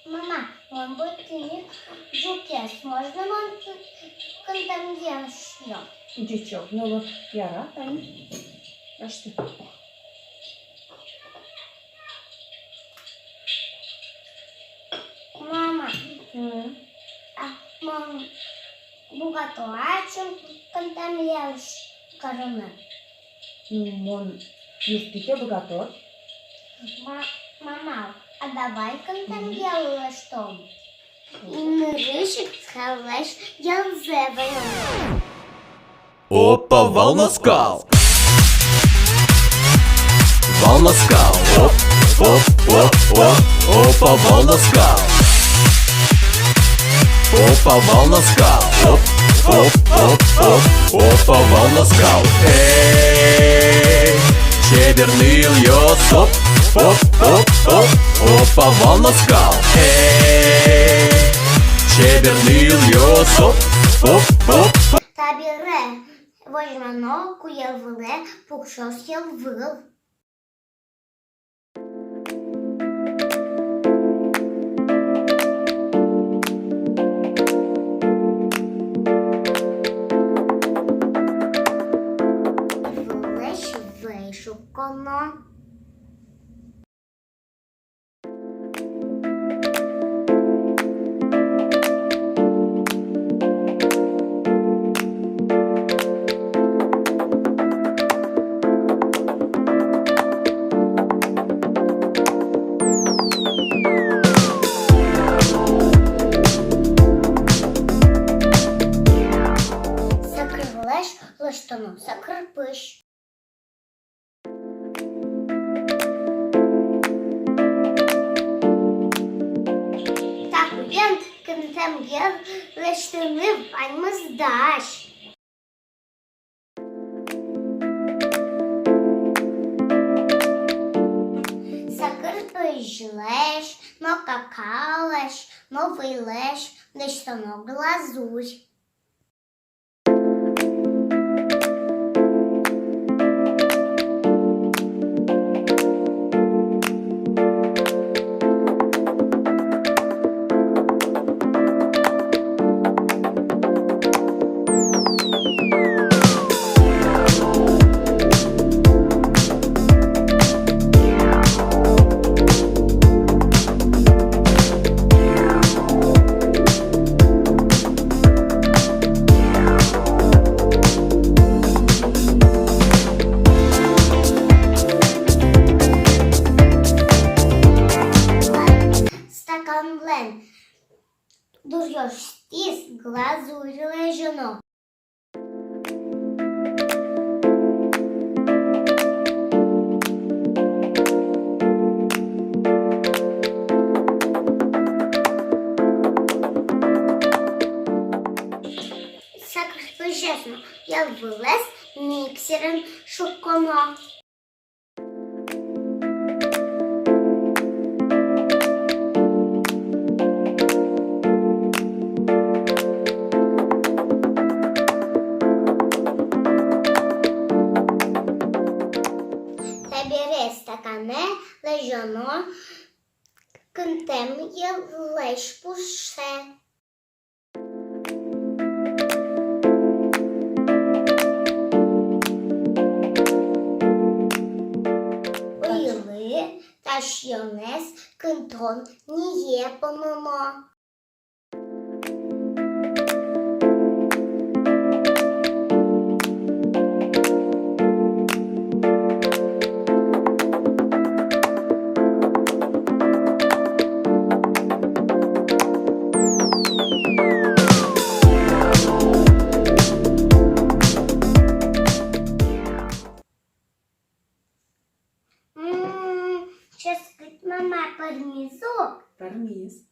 Mama, он будет жукес. Можно он кондем еще? Дючок, ну от яра, Таня. Аж ти. Mama, mama, buka toacem кондем корона. Ну, мон, юстике богатор. Мама, а давай кондем что? И мырышек схаваешь ялзевой. Опа, волна скал. Волна скал. Оп, оп, оп, оп. Опа, волна скал. Опа, волна скал. Оп, оп, оп, оп. Опа, волна скал. Эй, Северный Ильёс. Оп, оп, оп, оп. Опа, волна скал. Эй, Северный Ильёс. Оп, оп, оп. Табире, возьмано, куявле, пукшос ялвыл. Влеш вишукано. Закрылеш лиштану, закрпиш. Так, уен, кентем гел, лиштани ваньми здаш. Закрпиш леш, но какалеш, но вилеш, лиштану глазурь. Стакан блен. Дуешь стис, глазурь лежано. Сакрпишесно, я вылез миксером шуконо. Табире стакане, лежано, кентем я леш пуше. Ойли, ташйонес, кентон, ніє пононо. Сейчас, мама, поднесу. Парміз.